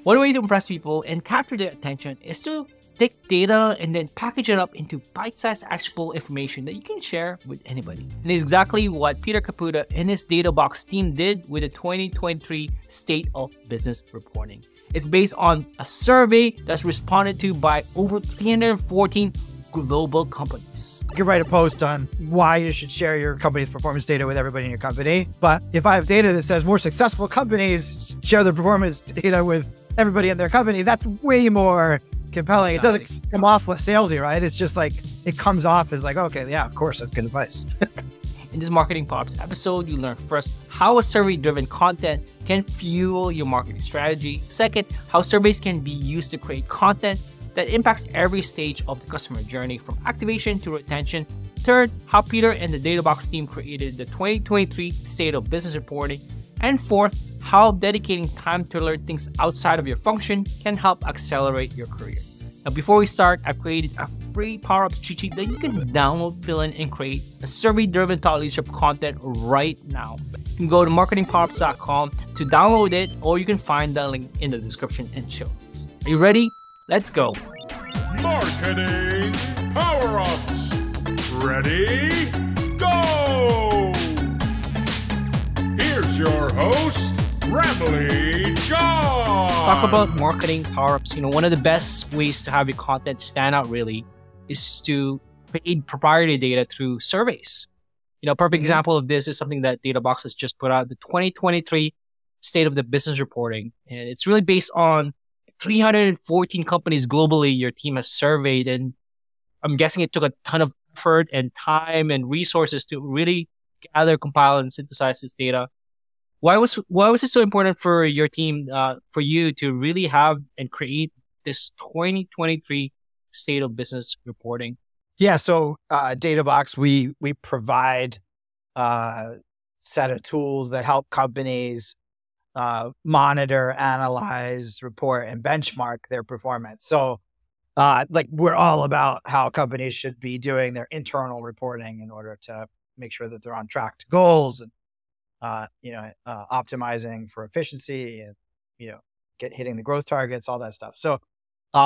One way to impress people and capture their attention is to take data and then package it up into bite-sized actionable information that you can share with anybody. And it's exactly what Peter Caputa and his Databox team did with the 2023 State of Business Reporting. It's based on a survey that's responded to by over 314 global companies. You can write a post on why you should share your company's performance data with everybody in your company. But if I have data that says more successful companies share their performance data with everybody in their company, that's way more compelling. Exactly. It doesn't come off less salesy, right? It's just like, it comes off as like, okay, yeah, of course, that's good advice. In this Marketing Powerups episode, you learn first how a survey-driven content can fuel your marketing strategy. Second, how surveys can be used to create content that impacts every stage of the customer journey from activation to retention. Third, how Peter and the Databox team created the 2023 State of Business Reporting. And fourth, how dedicating time to learn things outside of your function can help accelerate your career. Now, before we start, I've created a free Powerups cheat sheet that you can download, fill in, and create a survey-driven thought leadership content right now. You can go to marketingpowerups.com to download it, or you can find the link in the description and show notes. Are you ready? Let's go. Marketing Powerups. Ready? Go! Here's your host, Ramley John. Talk about marketing power-ups. One of the best ways to have your content stand out really is to create proprietary data through surveys. A perfect example of this is something that Databox has just put out, the 2023 State of the Business Reporting. And it's really based on 314 companies globally your team has surveyed. And I'm guessing it took a ton of effort and time and resources to really gather, compile, and synthesize this data. Why was it so important for your team, for you to really have and create this 2023 State of Business Reporting? Yeah, so Databox, we provide a set of tools that help companies monitor, analyze, report, and benchmark their performance. So we're all about how companies should be doing their internal reporting in order to make sure that they're on track to goals and optimizing for efficiency and, hitting the growth targets, all that stuff. So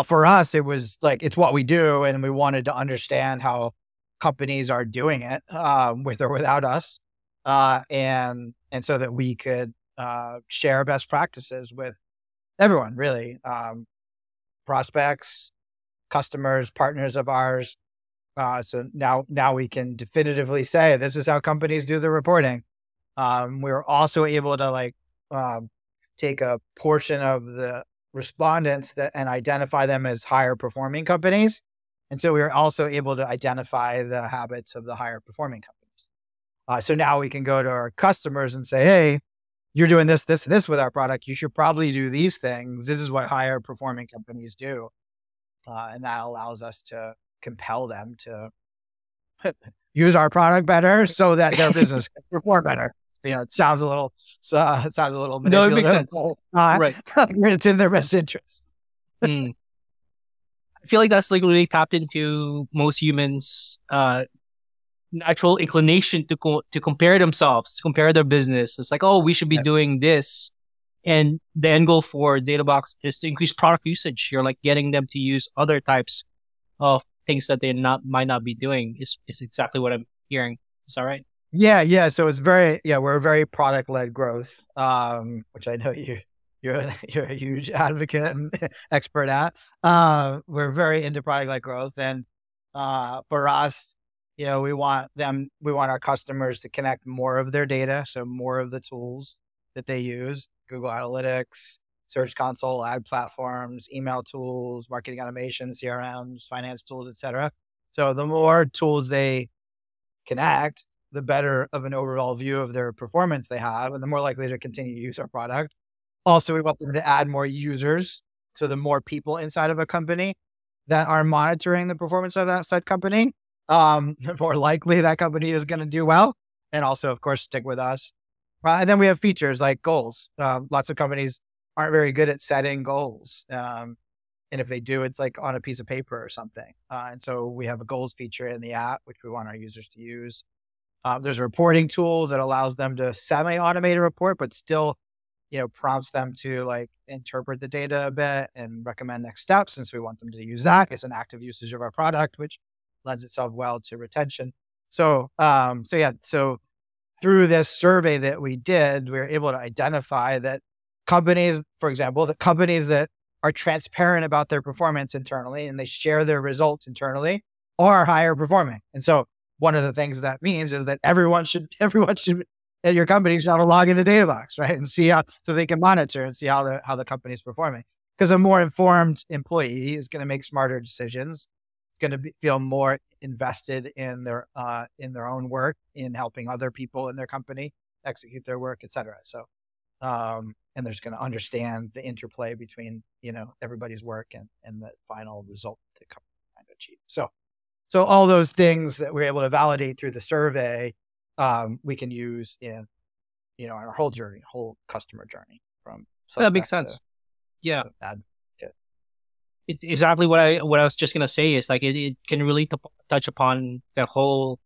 for us, it was like, it's what we do. And we wanted to understand how companies are doing it with or without us. And so that we could share best practices with everyone, really. Prospects, customers, partners of ours. So now we can definitively say, this is how companies do the reporting. We were also able to take a portion of the respondents and identify them as higher performing companies. And so we were also able to identify the habits of the higher performing companies. So now we can go to our customers and say, hey, you're doing this with our product. You should probably do these things. This is what higher performing companies do. And that allows us to compel them to use our product better so that their business can perform better. It sounds a little manipulative. No, it makes sense. Right. It's in their best interest. I feel like that's really tapped into most humans' natural inclination to compare themselves, to compare their business. It's like, oh, we should be doing this. And the end goal for Databox is to increase product usage. You're getting them to use other types of things that they might not be doing is exactly what I'm hearing. Is that right? Yeah. So it's we're a very product-led growth, which I know you're a huge advocate and expert at. We're very into product-led growth. And for us, we want our customers to connect more of their data. So more of the tools that they use, Google Analytics, Search Console, ad platforms, email tools, marketing automation, CRMs, finance tools, etc. So the more tools they connect, the better of an overall view of their performance they have, and the more likely to continue to use our product. Also, we want them to add more users. So the more people inside of a company that are monitoring the performance of that said company, the more likely that company is going to do well. And also, of course, stick with us. And then we have features like goals. Lots of companies aren't very good at setting goals. And if they do, it's on a piece of paper or something. And so we have a goals feature in the app, which we want our users to use. There's a reporting tool that allows them to semi-automate a report, but still prompts them to like interpret the data a bit and recommend next steps, since we want them to use that. It's an active usage of our product, which lends itself well to retention. So through this survey that we did, we were able to identify that companies, for example, the companies that are transparent about their performance internally and they share their results internally are higher performing. And so one of the things that means is that everyone should at your company should have a log into Databox, right? And see how, so they can monitor and see how the company is performing. Because a more informed employee is going to make smarter decisions. It's going to feel more invested in their own work, in helping other people in their company execute their work, et cetera. So, and they're just going to understand the interplay between, everybody's work and the final result the company trying to achieve. So all those things that we're able to validate through the survey, we can use in, our whole customer journey from that makes sense. Yeah. Advocate. It's exactly what I was just gonna say is like it can really touch upon the whole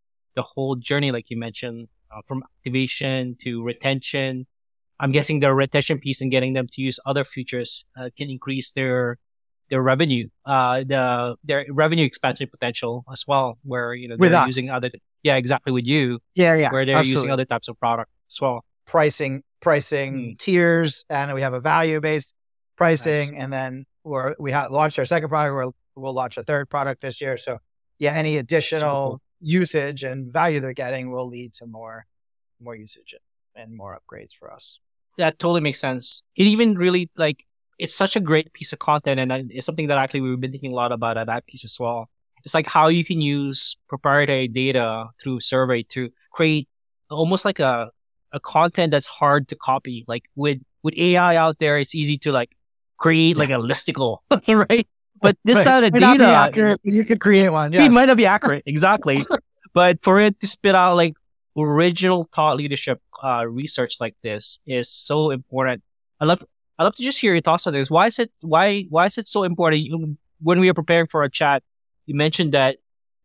journey, like you mentioned, from activation to retention. I'm guessing the retention piece and getting them to use other features can increase their revenue, their revenue expansion potential as well, where they're using other exactly with you where they're absolutely. using other types of product as well. Pricing tiers, and we have a value-based pricing, and then we launched our second product. We'll launch a third product this year. So any additional usage and value they're getting will lead to more usage and more upgrades for us. That totally makes sense. It even really it's such a great piece of content, and it's something that actually we've been thinking a lot about at that piece as well. It's like how you can use proprietary data through survey to create almost like a content that's hard to copy. Like with AI out there, it's easy to create like a listicle, right? But this kind of data, accurate, you could create one. It might not be accurate, exactly. But for it to spit out like original thought leadership research like this is so important. I love to just hear your thoughts on this. Why is it so important? When we were preparing for a chat, you mentioned that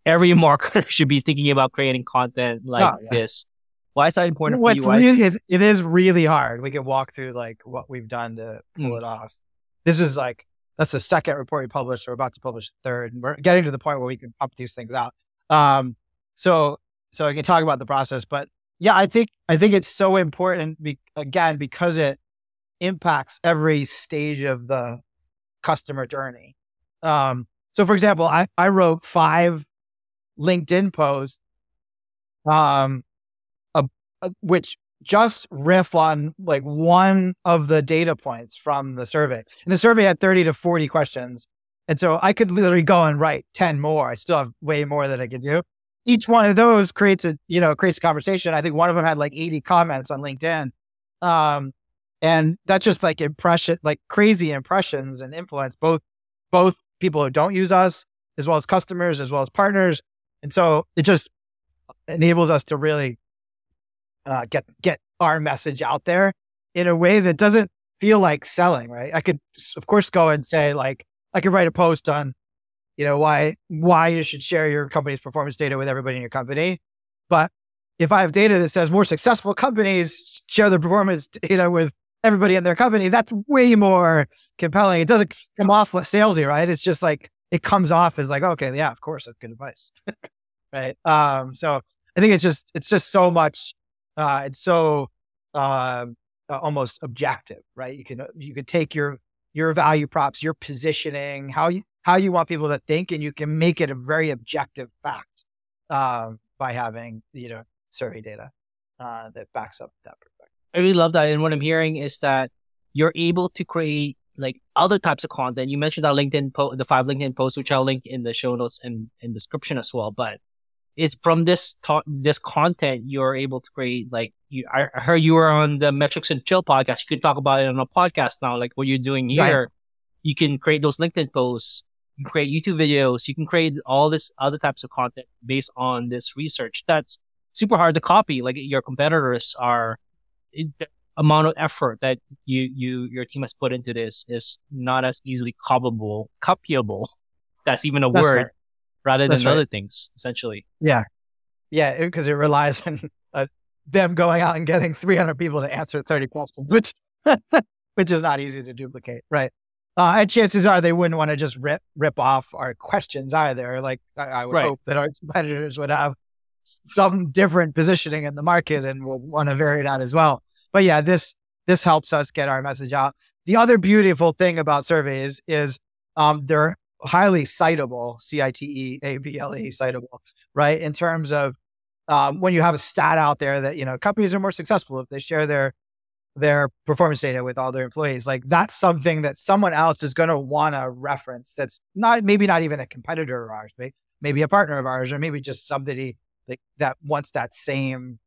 every marketer should be thinking about creating content this. Why is that important for you? It is really hard. We can walk through what we've done to pull it off. This is that's the second report we published. We're about to publish the third, and we're getting to the point where we can pump these things out. So I can talk about the process, but I think it's so important because it impacts every stage of the customer journey. So for example, I wrote 5 LinkedIn posts, which just riff on one of the data points from the survey. And the survey had 30 to 40 questions. And so I could literally go and write 10 more. I still have way more that I could do. Each one of those creates a conversation. I think one of them had 80 comments on LinkedIn. And that's just crazy impressions and influence, both people who don't use us, as well as customers, as well as partners. And so it just enables us to really get our message out there in a way that doesn't feel like selling, right? I could, of course, go and say I could write a post on, why you should share your company's performance data with everybody in your company. But if I have data that says more successful companies share their performance data with everybody in their company, that's way more compelling. It doesn't come off salesy, right? It's just it comes off as okay, yeah, of course, that's good advice, right? So I think it's just so much. It's so almost objective, right? You could take your value props, your positioning, how you want people to think, and you can make it a very objective fact by having survey data that backs up that perspective. I really love that, and what I'm hearing is that you're able to create other types of content. You mentioned that the 5 LinkedIn posts, which I'll link in the show notes and in description as well. But it's from this content you're able to create. I heard you were on the Metrics and Chill podcast. You can talk about it on a podcast now, like what you're doing here. Right. You can create those LinkedIn posts. You can create YouTube videos. You can create all this other types of content based on this research. That's super hard to copy. Your competitors are. The amount of effort that your team has put into this is not as easily copyable. That's even a word, right. Rather than other things, essentially. Yeah, because it relies on them going out and getting 300 people to answer 30 questions, which which is not easy to duplicate, right? And chances are they wouldn't want to just rip off our questions either. Like I would hope that our competitors would have some different positioning in the market and we'll want to vary that as well. But yeah, this helps us get our message out. The other beautiful thing about surveys is they're highly citable, CITEABLE, citable, right? In terms of when you have a stat out there that, companies are more successful if they share their performance data with all their employees. Like that's something that someone else is going to want to reference. That's maybe not even a competitor of ours, maybe a partner of ours, or maybe just somebody that wants that same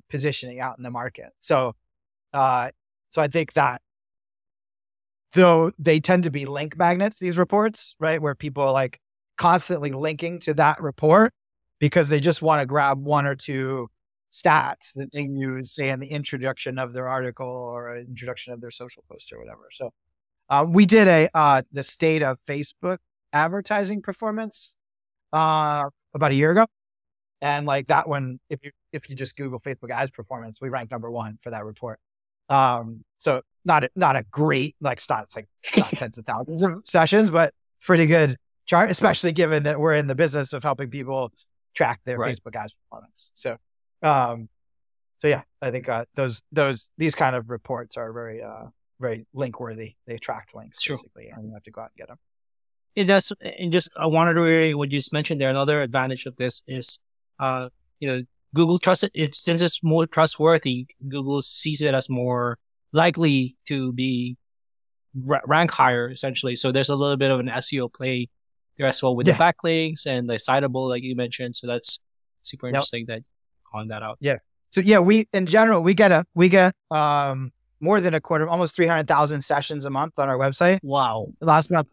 positioning out in the market. So I think that though they tend to be link magnets, these reports, right? Where people are like constantly linking to that report because they just want to grab one or two stats that they use, say, in the introduction of their article or introduction of their social post or whatever. So we did the state of Facebook advertising performance about a year ago. And like that one, if you just Google Facebook ads performance, we ranked number 1 for that report. So not a great stats, like not tens of thousands of sessions, but pretty good chart, especially given that we're in the business of helping people track their Facebook ads performance. So yeah, I think these kind of reports are very very link worthy. They attract links basically, and you have to go out and get them. It does, and just I wanted to reiterate what you just mentioned there. Another advantage of this is, Google trusts it. Since it's more trustworthy, Google sees it as more likely to be rank higher, essentially. So there's a little bit of an SEO play there as well with the backlinks and the citable, like you mentioned. So that's super interesting that calling that out. Yeah. So yeah, we in general we get more than a quarter, almost 300,000 sessions a month on our website. Wow. Last month,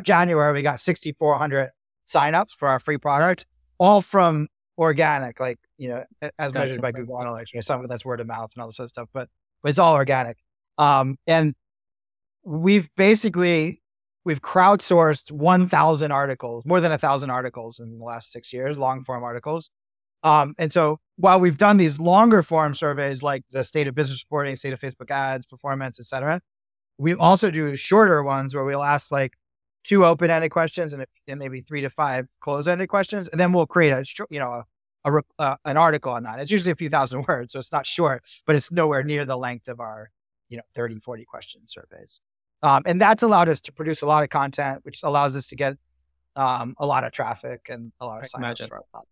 January, we got 6,400 signups for our free product, all from organic, as measured by Google Analytics. Some of that's word of mouth and all this other stuff, but it's all organic. And we've crowdsourced 1,000 articles, more than 1,000 articles in the last 6 years, long form articles. And so while we've done these longer form surveys, like the state of business reporting, state of Facebook ads, performance, et cetera, we also do shorter ones where we'll ask 2 open-ended questions and maybe 3 to 5 close-ended questions. And then we'll create an article on that. It's usually a few thousand words, so it's not short, but it's nowhere near the length of our, 30, 40 question surveys. And that's allowed us to produce a lot of content, which allows us to get a lot of traffic and a lot of signups for our platform.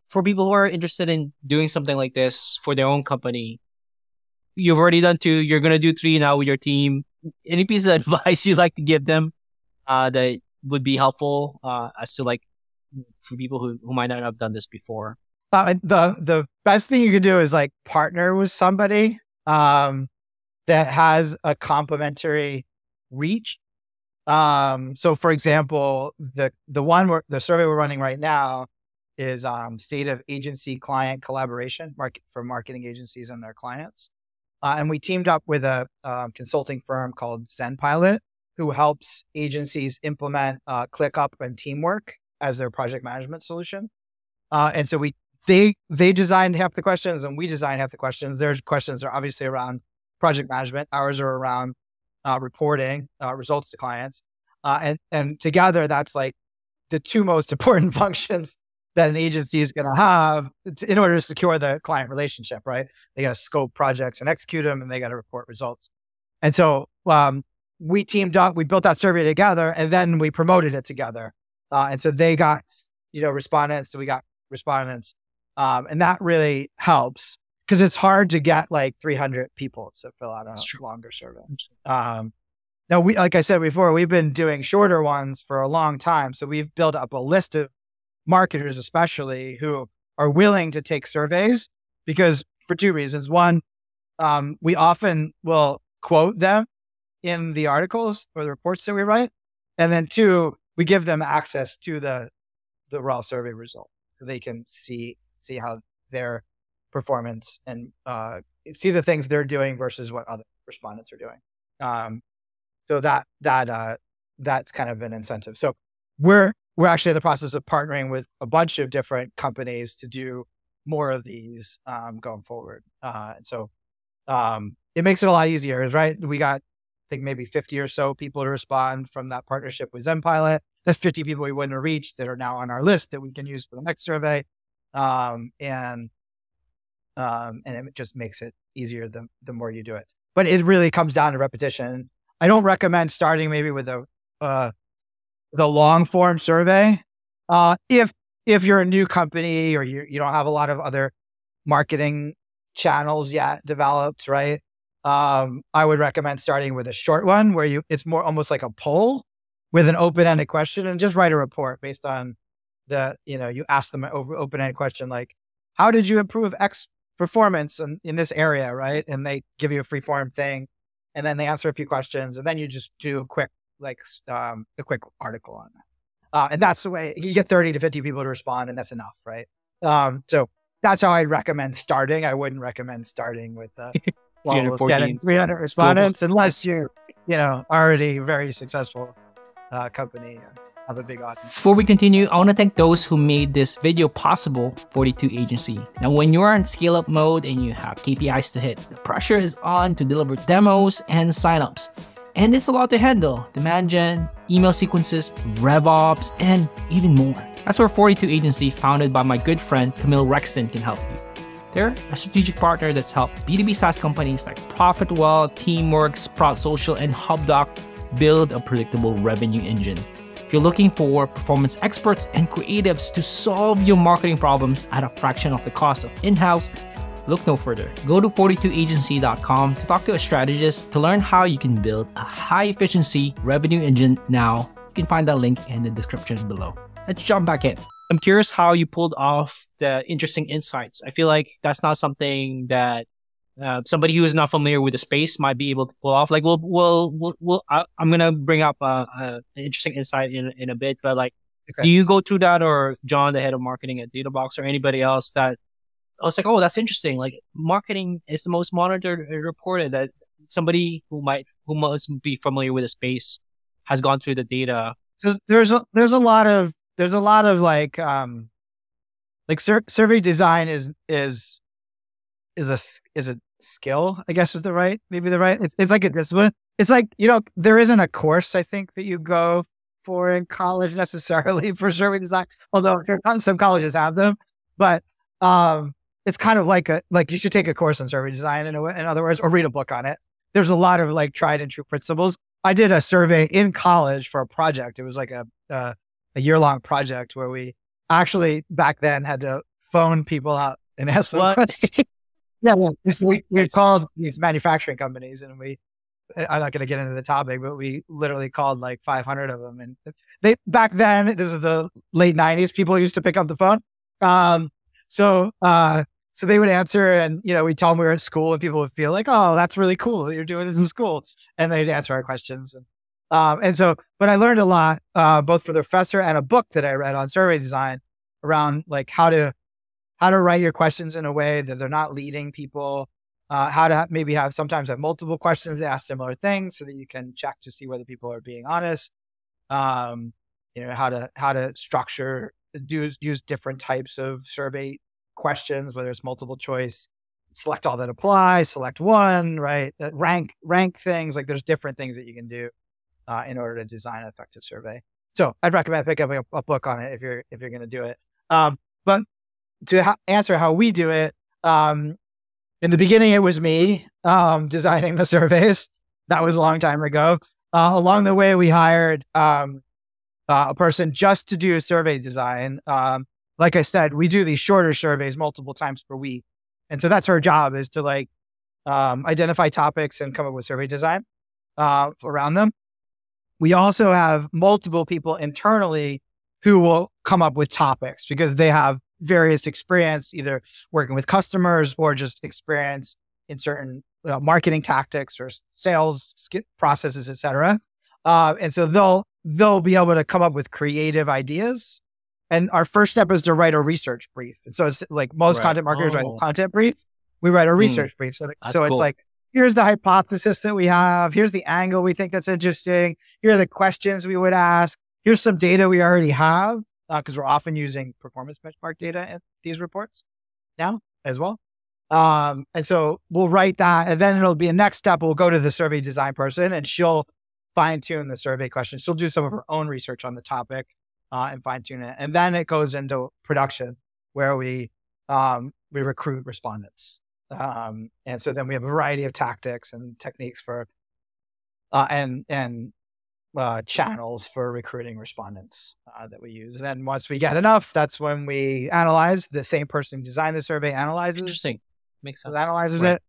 For people who are interested in doing something like this for their own company, you've already done 2, you're going to do 3 now with your team. Any piece of advice you'd like to give them that would be helpful as to for people who might not have done this before? The best thing you could do is partner with somebody that has a complementary reach. So for example, the survey we're running right now is state of agency client collaboration for marketing agencies and their clients. And we teamed up with a consulting firm called ZenPilot, who helps agencies implement ClickUp and Teamwork as their project management solution. And so they designed half the questions and we designed half the questions. Their questions are obviously around project management. Ours are around reporting results to clients. And together, that's the 2 most important functions that an agency is going to have in order to secure the client relationship, right? They got to scope projects and execute them, and they got to report results. And so we teamed up, we built that survey together, and then we promoted it together. And so they got, respondents, so we got respondents. And that really helps because it's hard to get 300 people to fill out a longer survey. Now, like I said before, we've been doing shorter ones for a long time. So we've built up a list of marketers, especially, who are willing to take surveys because for 2 reasons. One, we often will quote them in the articles or the reports that we write. And then 2, we give them access to the raw survey result so they can see how their performance and see the things they're doing versus what other respondents are doing. So that's kind of an incentive. So we're actually in the process of partnering with a bunch of different companies to do more of these going forward. And so it makes it a lot easier, right? We got, I think, maybe 50 or so people to respond from that partnership with ZenPilot. That's 50 people we wouldn't have reached that are now on our list that we can use for the next survey. And it just makes it easier the more you do it. But it really comes down to repetition. I don't recommend starting maybe with the long form survey. If you're a new company or you don't have a lot of other marketing channels yet developed, right? I would recommend starting with a short one where it's more almost like a poll with an open-ended question, and just write a report based on you ask them an open-ended question like, how did you improve X performance in this area, right? And they give you a free form thing, and then they answer a few questions, and then you just do a quick article on that. And that's the way you get 30 to 50 people to respond, and that's enough, right? So that's how I'd recommend starting. I wouldn't recommend starting with 300 respondents unless you're, already very successful company and have a big audience. Before we continue, I want to thank those who made this video possible, 42 Agency. Now, when you're in scale-up mode and you have KPIs to hit, the pressure is on to deliver demos and signups. And it's a lot to handle: demand gen, email sequences, RevOps, and even more. That's where 42 Agency, founded by my good friend Camille Rexton, can help you. They're a strategic partner that's helped B2B SaaS companies like Profitwell, Teamworks, Sprout Social, and HubDoc build a predictable revenue engine. If you're looking for performance experts and creatives to solve your marketing problems at a fraction of the cost of in-house, look no further. Go to 42agency.com to talk to a strategist to learn how you can build a high-efficiency revenue engine now. You can find that link in the description below. Let's jump back in. I'm curious how you pulled off the interesting insights. I feel like that's not something that somebody who is not familiar with the space might be able to pull off. Like, I'm gonna bring up an interesting insight in a bit, but do you go through that, or John, the head of marketing at Databox, or anybody else that I was like, oh, that's interesting. Like, marketing is the most monitored and reported. That somebody who must be familiar with the space has gone through the data. So there's a lot of survey design is a skill, I guess is the right. It's like a discipline. It's like, there isn't a course I think that you go for in college necessarily for survey design, although some colleges have them, but it's kind of like you should take a course on survey design in other words, or read a book on it. There's a lot of tried and true principles. I did a survey in college for a project. It was like a year-long project where we actually back then had to phone people out and ask them questions. Yeah, we called these manufacturing companies, and I'm not going to get into the topic, but we literally called 500 of them. And they back then, this is the late 90s, people used to pick up the phone. So they would answer, and we tell them we were at school, and people would feel like, oh, that's really cool that you're doing this in school, and they'd answer our questions. But I learned a lot, both for the professor and a book that I read on survey design around how to write your questions in a way that they're not leading people, how to maybe sometimes have multiple questions to ask similar things so that you can check to see whether people are being honest. How to structure, use different types of survey questions, whether it's multiple choice, select all that apply, select one, right? Rank things. There's different things that you can do in order to design an effective survey. So I'd recommend picking up a book on it if you're going to do it. But to answer how we do it, in the beginning it was me designing the surveys. That was a long time ago. Along the way, we hired a person just to do survey design. Like I said, we do these shorter surveys multiple times per week. And so that's her job, is to identify topics and come up with survey design around them. We also have multiple people internally who will come up with topics because they have various experience, either working with customers or just experience in certain marketing tactics or sales processes, et cetera. And so they'll be able to come up with creative ideas. And our first step is to write a research brief. And so it's most content marketers write a content brief. We write a research brief. So cool. It's here's the hypothesis that we have. Here's the angle we think that's interesting. Here are the questions we would ask. Here's some data we already have, because we're often using performance benchmark data in these reports. now as well. And so we'll write that, and then it'll be a next step. We'll go to the survey design person, and she'll fine tune the survey questions. She'll do some of her own research on the topic and fine tune it. And then it goes into production where we recruit respondents. And so then we have a variety of tactics and techniques for and channels for recruiting respondents that we use. And then once we get enough, that's when we analyze. The same person who designed the survey analyzes. Interesting. Makes sense. Analyzes Right.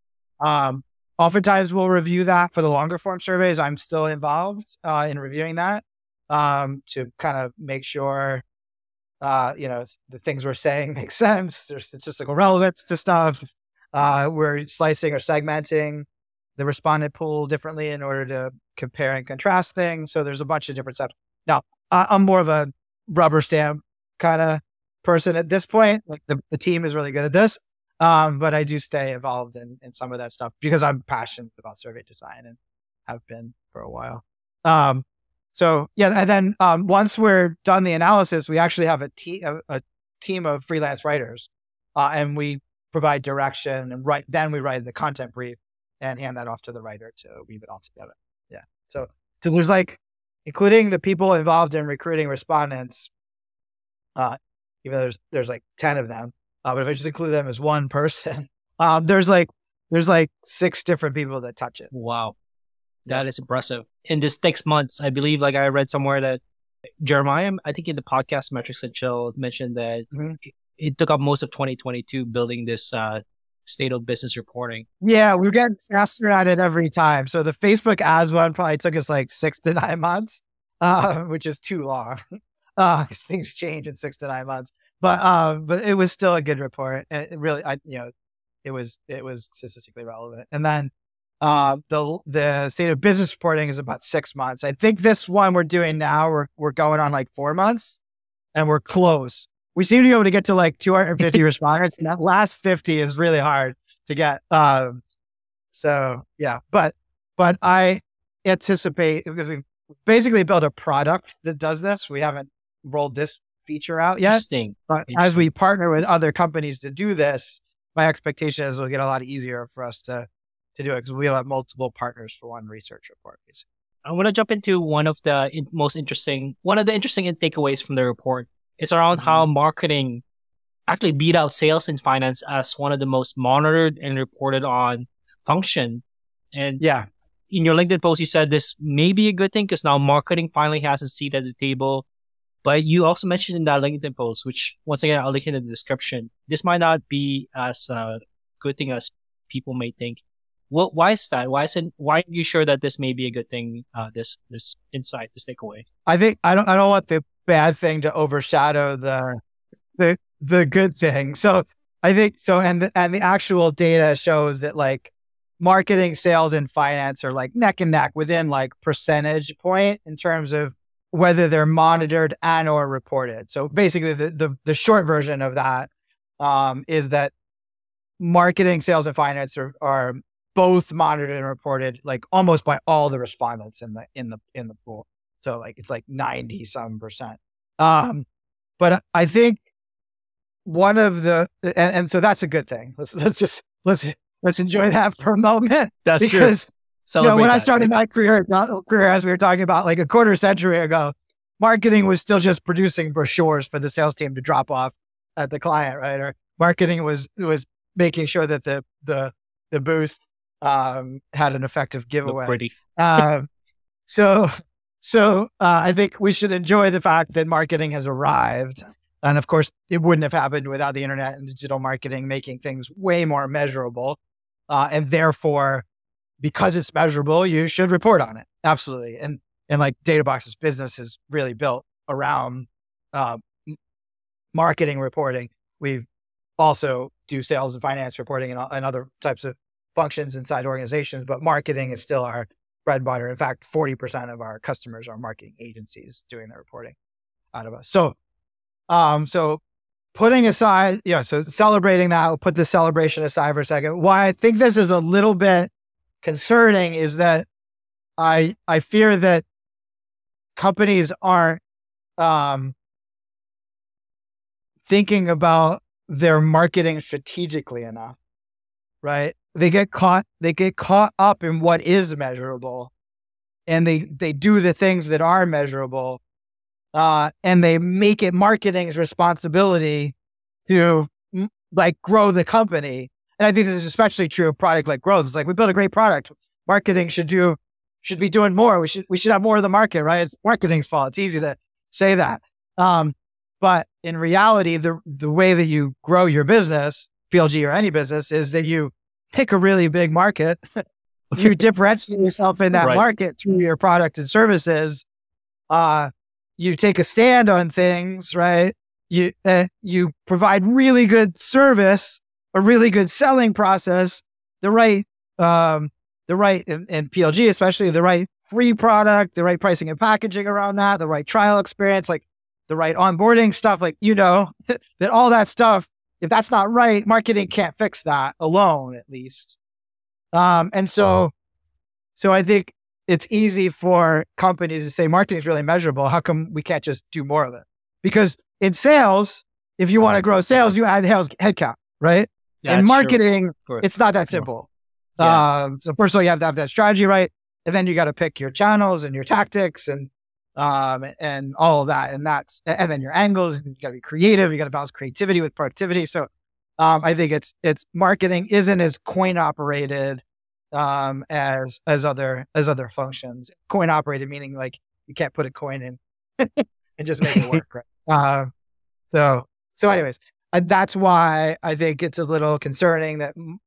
it. Oftentimes we'll review that for the longer form surveys. I'm still involved in reviewing that to kind of make sure the things we're saying make sense. There's statistical relevance to stuff. We're slicing or segmenting the respondent pool differently in order to compare and contrast things. So there's a bunch of different steps. Now, I'm more of a rubber stamp kind of person at this point. Like the team is really good at this. But I do stay involved in some of that stuff because I'm passionate about survey design and have been for a while. So yeah, and then once we're done the analysis, we actually have a team of freelance writers, and we provide direction and then we write the content brief and hand that off to the writer to weave it all together. Yeah. So there's including the people involved in recruiting respondents, even though there's 10 of them. But if I just include them as one person, there's 6 different people that touch it. Wow. That is impressive. In this 6 months, I believe, I read somewhere that Jeremiah, I think in the podcast Metrics and Chill, mentioned that it took up most of 2022 building this state of business reporting. Yeah, we're getting faster at it every time. So the Facebook ads one probably took us 6 to 9 months, which is too long. Because things change in 6 to 9 months. But it was still a good report. It really, it was statistically relevant. And then the state of business reporting is about 6 months. I think this one we're doing now, we're going on 4 months, and we're close. We seem to be able to get to 250 respondents, and that last 50 is really hard to get. So yeah, but I anticipate, because we've basically built a product that does this. We haven't rolled this feature out yet. But as we partner with other companies to do this, my expectation is it'll get a lot easier for us to do it because we'll have multiple partners for one research report. Basically. I want to jump into one of the interesting takeaways from the report. It's around how marketing actually beat out sales and finance as one of the most monitored and reported on function. And yeah, in your LinkedIn post, you said this may be a good thing because now marketing finally has a seat at the table. But you also mentioned in that LinkedIn post, which once again, I'll link in the description, this might not be as a good thing as people may think. Well, why is that? Why are you sure that this may be a good thing? This insight, this takeaway. I think I don't want the bad thing to overshadow the good thing. So I think so, and the actual data shows that marketing, sales, and finance are neck and neck within percentage point in terms of whether they're monitored and or reported. So basically, the short version of that is that marketing, sales, and finance are both monitored and reported almost by all the respondents in the pool. So it's 90 some percent. But I think one of the and so that's a good thing. Let's enjoy that for a moment. That's because true. When I started my career, as we were talking about a quarter century ago, marketing was still just producing brochures for the sales team to drop off at the client, right? Or marketing was making sure that the booth had an effective giveaway. Pretty. So I think we should enjoy the fact that marketing has arrived. And of course, it wouldn't have happened without the internet and digital marketing making things way more measurable. And therefore, because it's measurable, you should report on it. Absolutely. And Databox's business is really built around marketing reporting. We've also do sales and finance reporting and other types of functions inside organizations, but marketing is still our bread and butter. In fact, 40% of our customers are marketing agencies doing their reporting out of us. So putting aside, so celebrating that, we'll put the celebration aside for a second. Why I think this is a little bit concerning is that I fear that companies aren't thinking about they're marketing strategically enough, right? They get caught up in what is measurable, and they do the things that are measurable, and they make it marketing's responsibility to like grow the company. And I think this is especially true of product-led growth. It's like, we built a great product. Marketing should be doing more. We should have more of the market, right? It's marketing's fault. It's easy to say that. But in reality, the way that you grow your business, PLG or any business, is that you pick a really big market. You differentiate yourself in that market through your product and services. You take a stand on things, right? You provide really good service, a really good selling process, the right in PLG, especially the right free product, the right pricing and packaging around that, the right trial experience, like the right onboarding stuff, like, that all that stuff, if that's not right, marketing can't fix that alone, at least. And so I think it's easy for companies to say marketing is really measurable. How come we can't just do more of it? Because in sales, if you want to grow sales, you add headcount, right? Yeah, in marketing, it's not that simple. Yeah. So first of all, you have to have that strategy right, and then you got to pick your channels and your tactics and all of that, and then your angles. You got to be creative. You got to balance creativity with productivity. So I think it's marketing isn't as coin operated as other functions. Coin operated meaning like you can't put a coin in and just make it work, right? So anyways, that's why I think it's a little concerning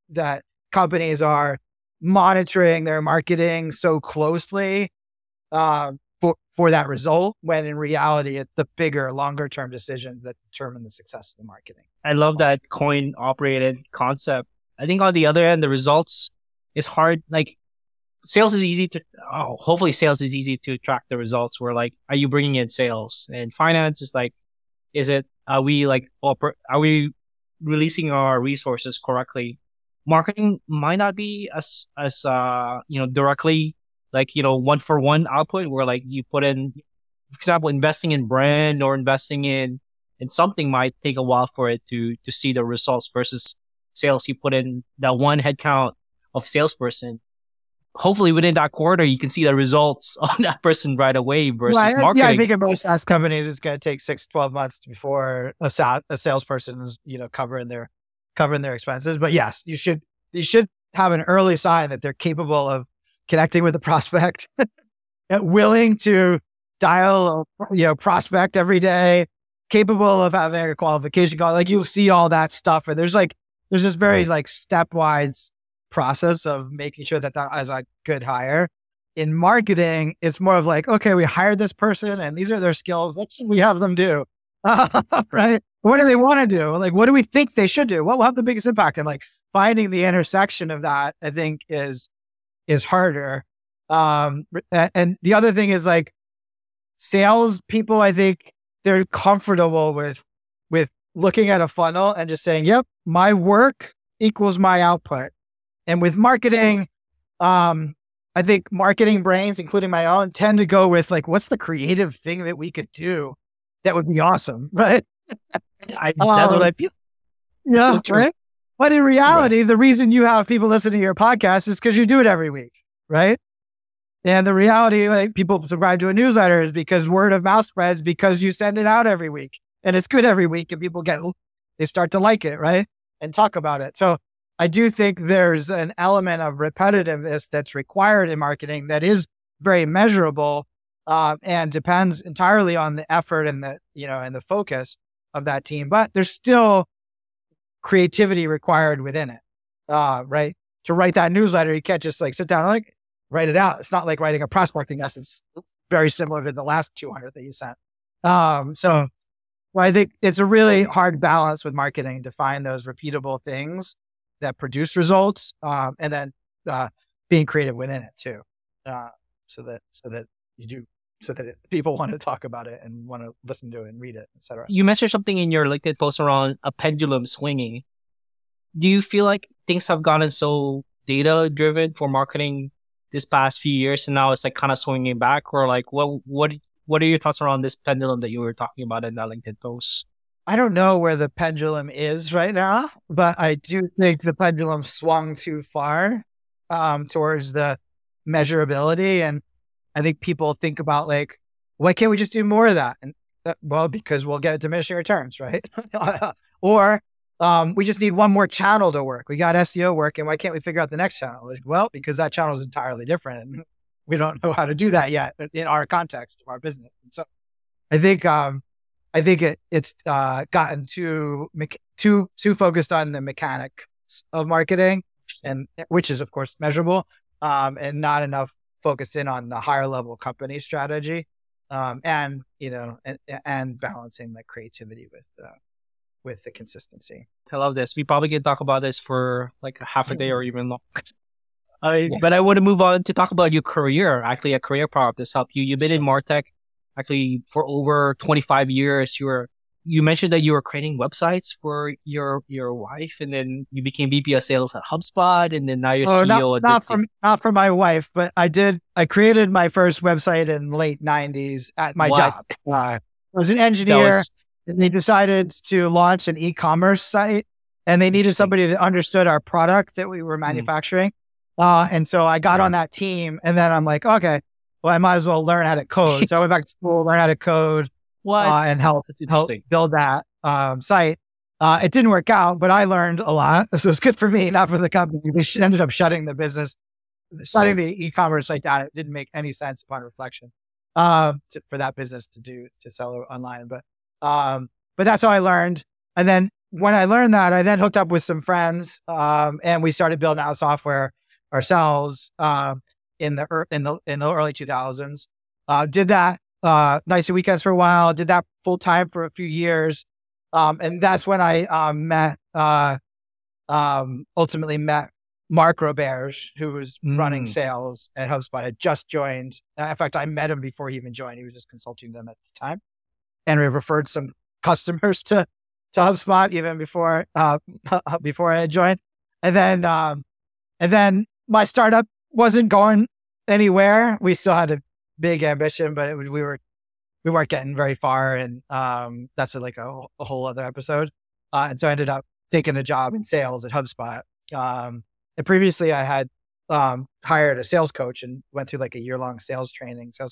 that companies are monitoring their marketing so closely for that result, when in reality, it's the bigger, longer term decisions that determine the success of the marketing. I love that coin operated concept. I think on the other end, the results is hard. Like sales is easy to, hopefully sales is easy to track the results. Where like, are you bringing in sales? And finance is like, are we releasing our resources correctly? Marketing might not be as directly like, one for one output where like you put in, for example, investing in brand or investing in something might take a while for it to see the results versus sales. You put in that one headcount of salesperson. Hopefully within that quarter, you can see the results on that person right away versus marketing. Yeah, I think in most SaaS companies, it's going to take 6-12 months before a salesperson is, covering their expenses. But yes, you should have an early sign that they're capable of connecting with the prospect, willing to dial, prospect every day, capable of having a qualification call. Like you'll see all that stuff. And there's this very like stepwise process of making sure that is a good hire. In marketing, it's more of like, okay, we hired this person and these are their skills. What should we have them do? Right? What do they want to do? Like, what do we think they should do? What will have the biggest impact? And like finding the intersection of that, I think is harder. And the other thing is like sales people, I think they're comfortable with looking at a funnel and just saying, yep, my work equals my output. And with marketing, I think marketing brains, including my own, tend to go with like, what's the creative thing that we could do that would be awesome, right? That's what I feel. Yeah, so right? But in reality, the reason you have people listening to your podcast is because you do it every week, right? And the reality, like people subscribe to a newsletter is because word of mouth spreads because you send it out every week. And it's good every week and people they start to like it, right? And talk about it. So I do think there's an element of repetitiveness that's required in marketing that is very measurable and depends entirely on the effort and the focus of that team. But there's still creativity required within it, right? To write that newsletter, you can't just like sit down and like write it out. It's not like writing a prospecting essence. It's very similar to the last 200 that you sent. So I think it's a really hard balance with marketing to find those repeatable things that produce results, and then being creative within it too, so that people want to talk about it and want to listen to it and read it, etc. You mentioned something in your LinkedIn post around a pendulum swinging. Do you feel like things have gotten so data driven for marketing this past few years, and now it's like kind of swinging back, or like what are your thoughts around this pendulum that you were talking about in that LinkedIn post? I don't know where the pendulum is right now, but I do think the pendulum swung too far towards the measurability. And I think people think about like, why can't we just do more of that? And well, because we'll get diminishing returns, right? Or we just need one more channel to work. We got SEO working. Why can't we figure out the next channel? Like, well, because that channel is entirely different. And we don't know how to do that yet in our context of our business. And so I think it's gotten too focused on the mechanics of marketing, and which is of course measurable, and not enough focused in on the higher level company strategy, and balancing like creativity with the consistency. I love this. We probably can talk about this for like a half a day or even long. But I want to move on to talk about your career. Actually, a career product that's helped you. You've been in Martech actually for over 25 years. You mentioned that you were creating websites for your wife, and then you became VP of sales at HubSpot, and then now you're CEO. Not for my wife, but I created my first website in late 90s at my job. I was an engineer, and they decided to launch an e-commerce site, and they needed somebody that understood our product that we were manufacturing. And so I got on that team, and then I'm like, okay, well, I might as well learn how to code. So I went back to school, learn how to code, and help build that site. It didn't work out, but I learned a lot. So it's good for me, not for the company. They ended up shutting the business, shutting the e-commerce site down. It didn't make any sense upon reflection for that business to sell online. But that's how I learned. And then when I learned that, I then hooked up with some friends, and we started building out software ourselves in the early 2000s. Did that nights and weekends for a while. Did that full time for a few years, and that's when I ultimately met Mark Roberge, who was running sales at HubSpot. Had just joined. In fact, I met him before he even joined. He was just consulting them at the time, and we referred some customers to HubSpot even before I had joined. And then my startup wasn't going anywhere. We still had a big ambition, but we weren't getting very far. And that's like a whole other episode. And so I ended up taking a job in sales at HubSpot. And previously I had hired a sales coach and went through like a year-long sales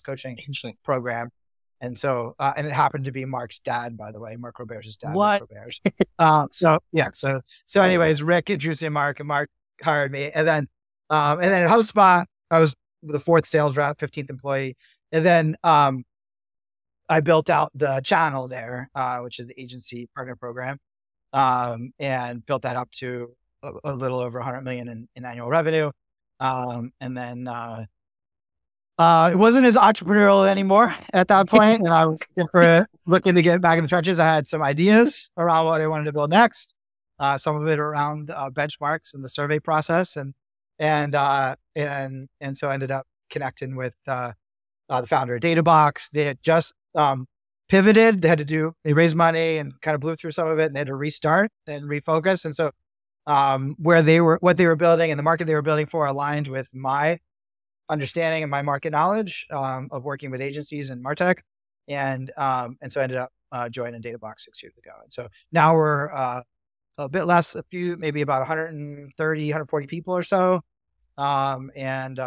coaching program. And so, and it happened to be Mark's dad, by the way, Mark Roberge's dad. What? Mark Roberge. So anyways, Rick introduced me to Mark, and Mark hired me. And then at HubSpot, I was the 4th sales rep, 15th employee. And then I built out the channel there, which is the agency partner program, and built that up to a little over 100 million in annual revenue. And then it wasn't as entrepreneurial anymore at that point, and I was looking to get back in the trenches. I had some ideas around what I wanted to build next. Some of it around benchmarks and the survey process, and so I ended up connecting with the founder of Databox. They had just pivoted. They raised money and kind of blew through some of it, and they had to restart and refocus. And so what they were building and the market they were building for aligned with my understanding and my market knowledge of working with agencies and Martech. And so I ended up joining Databox 6 years ago. And so now we're a bit less, maybe about 130, 140 people or so. And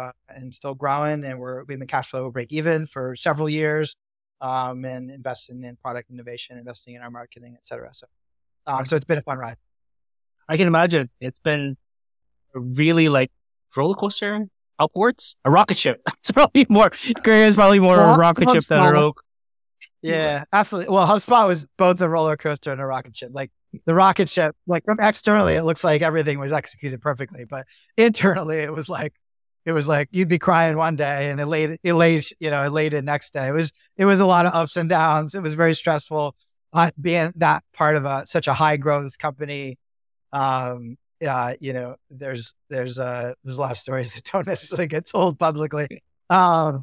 still growing, and we've been cash flow break even for several years, and investing in product innovation, investing in our marketing, et cetera. So it's been a fun ride. I can imagine. It's been a really like roller coaster upwards, a rocket ship. It's probably more, career is probably more a rocket ship than a rogue. Yeah, absolutely. Well, HubSpot was both a roller coaster and a rocket ship. Like the rocket ship, like from externally, it looks like everything was executed perfectly, but internally, it was like you'd be crying one day and elated next day. It was a lot of ups and downs. It was very stressful being that part of such a high growth company. There's a lot of stories that don't necessarily get told publicly. But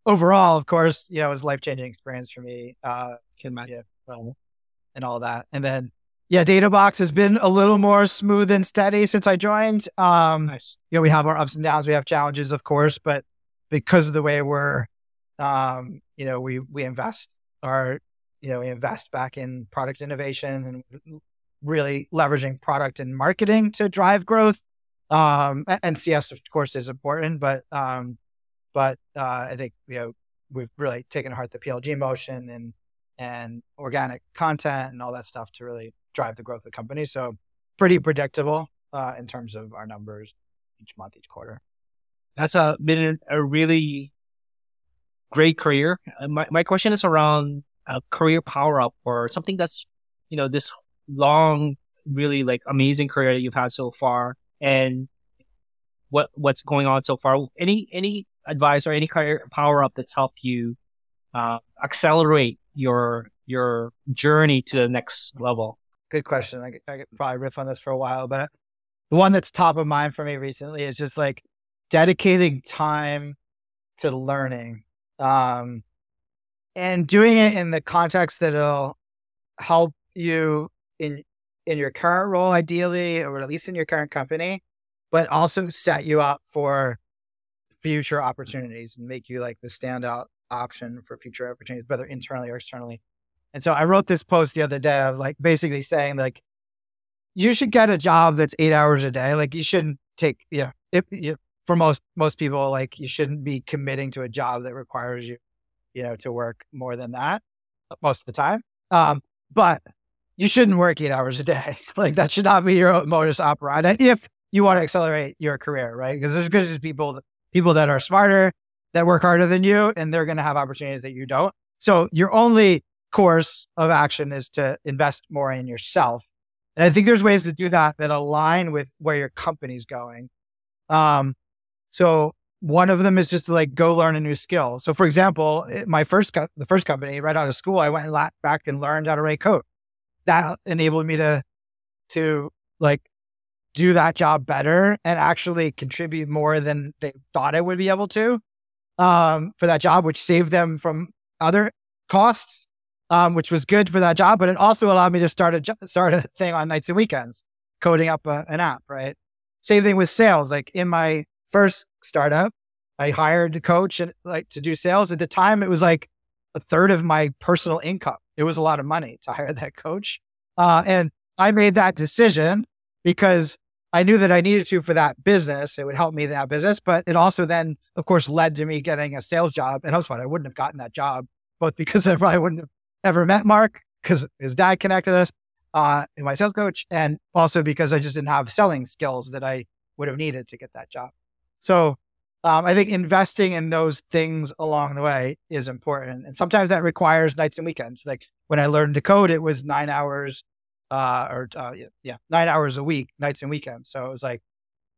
overall, of course, it was a life-changing experience for me. And all that. And then, Databox has been a little more smooth and steady since I joined. Nice. We have our ups and downs. We have challenges, of course, but because of the way we're, we invest our we invest back in product innovation and really leveraging product and marketing to drive growth. And CS, of course, is important, but I think, we've really taken to heart the PLG motion and organic content and all that stuff to really drive the growth of the company. So pretty predictable in terms of our numbers each month, each quarter. That's been a really great career. My question is around a career power up or something that's, this long, really like amazing career that you've had so far, and what's going on so far. Any advice or any career power up that's helped you accelerate your journey to the next level? Good question. I could probably riff on this for a while, but the one that's top of mind for me recently is just like dedicating time to learning, and doing it in the context that it'll help you in your current role, ideally, or at least in your current company, but also set you up for future opportunities and make you like the standout option for future opportunities, whether internally or externally. And so I wrote this post the other day of like basically saying like, you should get a job that's 8 hours a day. Like you shouldn't take, for most people, like you shouldn't be committing to a job that requires you, to work more than that most of the time. But you shouldn't work 8 hours a day. Like that should not be your modus operandi if you want to accelerate your career, right? Because there's good people that are smarter, that work harder than you, and they're going to have opportunities that you don't. So your only course of action is to invest more in yourself. And I think there's ways to do that align with where your company's going. So one of them is just to like go learn a new skill. So for example, the first company right out of school, I went back and learned how to write code. That enabled me to like do that job better and actually contribute more than they thought I would be able to for that job, which saved them from other costs, which was good for that job. But it also allowed me to start a thing on nights and weekends, coding up an app, right? Same thing with sales. Like in my first startup, I hired a coach and like to do sales. At the time, it was like a third of my personal income. It was a lot of money to hire that coach. And I made that decision because I knew that I needed to for that business. It would help me in that business. But it also then, of course, led to me getting a sales job at HubSpot. I wouldn't have gotten that job, both because I probably wouldn't have ever met Mark because his dad connected us, my sales coach, and also because I just didn't have selling skills that I would have needed to get that job. So I think investing in those things along the way is important. And sometimes that requires nights and weekends. Like when I learned to code, it was 9 hours 9 hours a week, nights and weekends. So it was like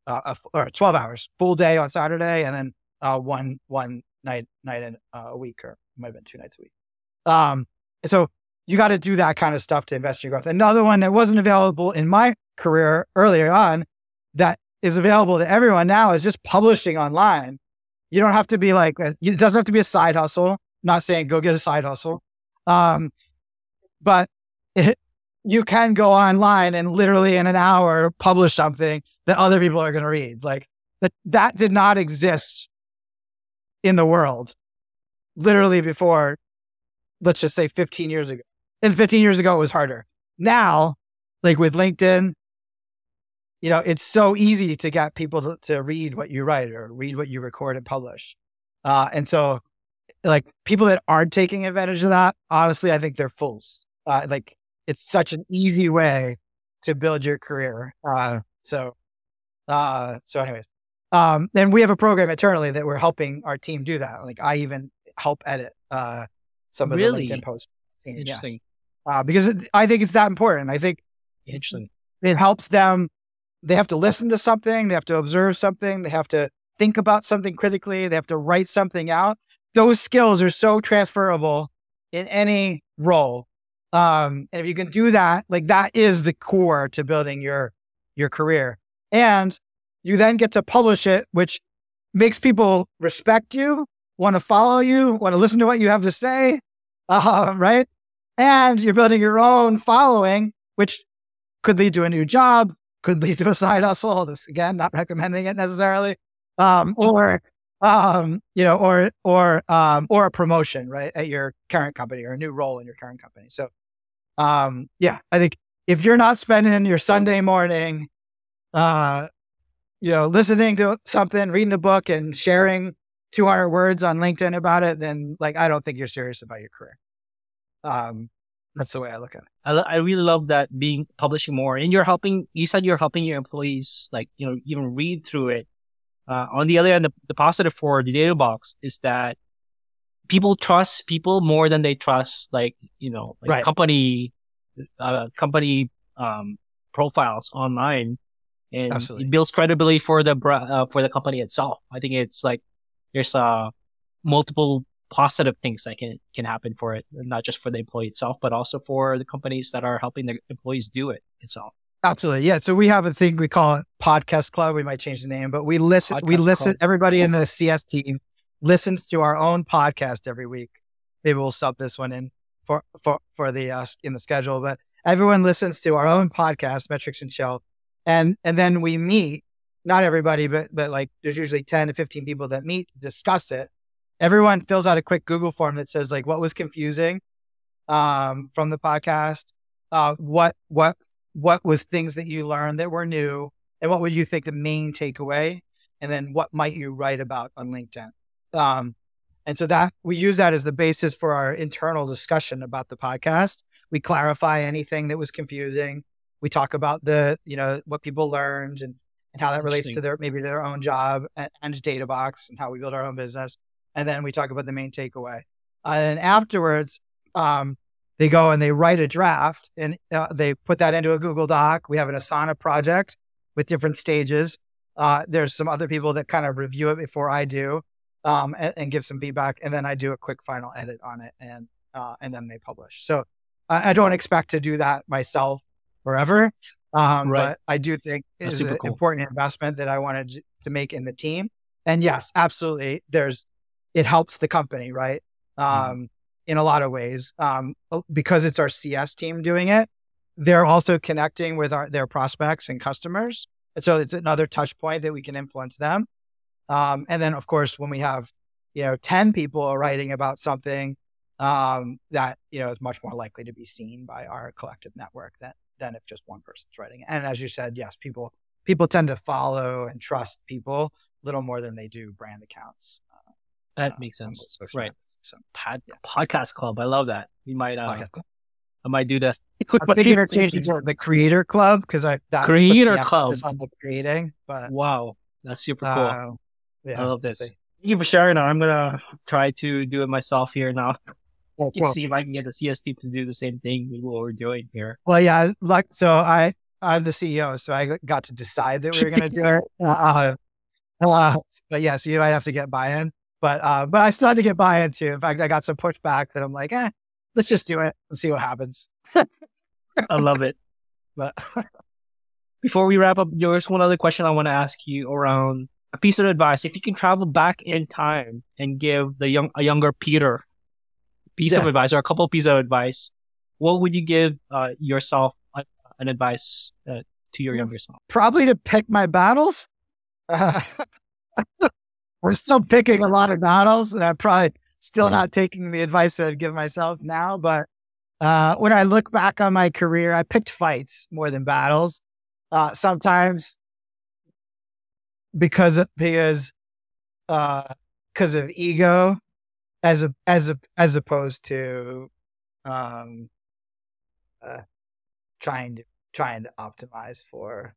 12 hours, full day on Saturday, and then one night in a week, or it might have been 2 nights a week. And so you got to do that kind of stuff to invest in your growth. Another one that wasn't available in my career earlier on that is available to everyone now is just publishing online. You don't have to be like, it doesn't have to be a side hustle. I'm not saying go get a side hustle. But you can go online and literally in an hour publish something that other people are going to read. Like that did not exist in the world literally before, let's just say 15 years ago. And 15 years ago, it was harder. Now, like with LinkedIn, it's so easy to get people to read what you write or read what you record and publish. And so like people that aren't taking advantage of that, honestly, I think they're fools. Like it's such an easy way to build your career. So anyways, and we have a program internally that we're helping our team do that. Like I even help edit some of the LinkedIn posts. Interesting. Yes. Because I think it's that important. I think interesting. It helps them. They have to listen to something. They have to observe something. They have to think about something critically. They have to write something out. Those skills are so transferable in any role. And if you can do that, like that is the core to building your career. And you then get to publish it, which makes people respect you, want to follow you, want to listen to what you have to say. Right. And you're building your own following, which could lead to a new job, could lead to a side hustle. This again, not recommending it necessarily. Or or a promotion, right, at your current company, or a new role in your current company. So, I think if you're not spending your Sunday morning, listening to something, reading a book, and sharing 200 words on LinkedIn about it, then I don't think you're serious about your career. That's the way I look at it. I really love that, publishing more, and you said you're helping your employees, even read through it. On the other end, the positive for the Databox is that people trust people more than they trust, right. company profiles online, and Absolutely. It builds credibility for the company itself. I think it's there's multiple positive things that can happen for it, not just for the employee itself, but also for the companies that are helping their employees do it itself. Absolutely. Yeah. So we have a thing, we call it Podcast Club. We might change the name, but we listen, everybody in the CS team listens to our own podcast every week. Maybe we'll sub this one in for the, in the schedule, but everyone listens to our own podcast, Metrics and Chill. And then we meet, not everybody, but there's usually 10 to 15 people that meet to discuss it. Everyone fills out a quick Google form that says what was confusing, from the podcast, what was things that you learned that were new, and what would you think the main takeaway, and then what might you write about on LinkedIn. And so that we use that as the basis for our internal discussion about the podcast. We clarify anything that was confusing. We talk about what people learned and how that relates to their own job and Databox, and how we build our own business. And then we talk about the main takeaway. And afterwards, they go and they write a draft, and they put that into a Google Doc. We have an Asana project with different stages. There's some other people that kind of review it before I do, and give some feedback. And then I do a quick final edit on it, and then they publish. So I don't expect to do that myself forever. Right. But I do think it's an important investment that I wanted to make in the team. And yes, absolutely. It helps the company, right? In a lot of ways, because it's our CS team doing it. They're also connecting with their prospects and customers. And so it's another touch point that we can influence them. And then of course, when we have, 10 people writing about something, that, is much more likely to be seen by our collective network than if just one person's writing it. And as you said, yes, people tend to follow and trust people a little more than they do brand accounts. That makes sense. Right. So, Podcast Club. I love that. We might, I might do that. I'm thinking of changing to the Creator Club, because Creator Club on the creating. But wow, that's super cool. Yeah, I love this. Thank you for sharing. I'm gonna try to do it myself here now. See if I can get the CS team to do the same thing with what we're doing here. Well, yeah, so I'm the CEO, so I got to decide that we were going to do it. But yeah, so you might have to get buy-in. But I still had to get buy-in too. In fact, I got some pushback that I'm like, let's just do it and see what happens. I love it. But before we wrap up, there's one other question I want to ask you around a piece of advice. If you can travel back in time and give a younger Peter a piece of advice, or a couple of pieces of advice, what would you give yourself an advice to your younger self? Probably to pick my battles. We're still picking a lot of battles, and I'm probably still not taking the advice that I'd give myself now. But when I look back on my career, I picked fights more than battles. Sometimes because of ego, as opposed to trying to optimize for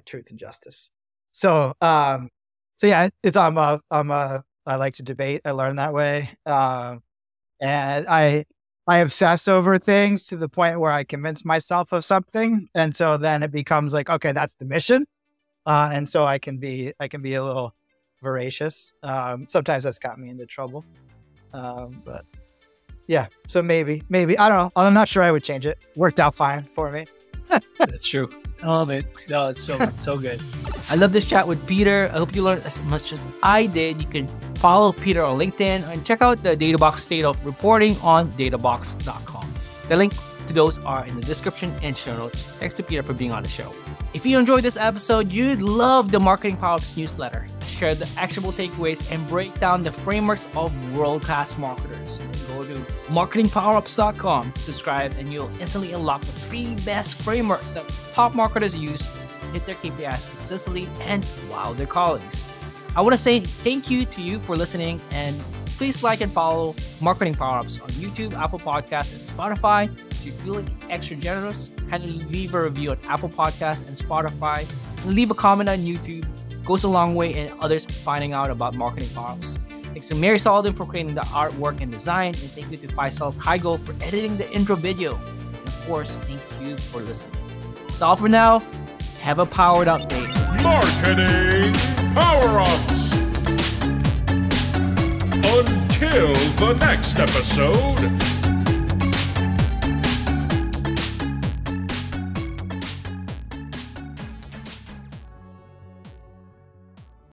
truth and justice. So yeah, I like to debate. I learned that way. And I obsess over things to the point where I convince myself of something. And so then it becomes like, okay, that's the mission. And so I can be a little voracious. Sometimes that's got me into trouble. But yeah, so maybe, I don't know. I'm not sure I would change it. Worked out fine for me. That's true. I love it. No, it's so good. I love this chat with Peter. I hope you learned as much as I did. You can follow Peter on LinkedIn and check out the Databox State of Reporting on databox.com. The link to those are in the description and show notes. Thanks to Peter for being on the show. If you enjoyed this episode, you'd love the Marketing Powerups newsletter. Share the actionable takeaways and break down the frameworks of world-class marketers. Go to marketingpowerups.com, subscribe, and you'll instantly unlock the 3 best frameworks that top marketers use to hit their KPIs consistently and wow their colleagues. I want to say thank you to you for listening, and please like and follow Marketing Powerups on YouTube, Apple Podcasts, and Spotify. If you're feeling extra generous, kindly leave a review on Apple Podcasts and Spotify, and leave a comment on YouTube. It goes a long way in others finding out about Marketing Powerups. Thanks to Mary Sullivan for creating the artwork and design, and thank you to Faisal Kaigo for editing the intro video. And of course, thank you for listening. That's all for now. Have a powered up day. Marketing Power-Ups! Until the next episode,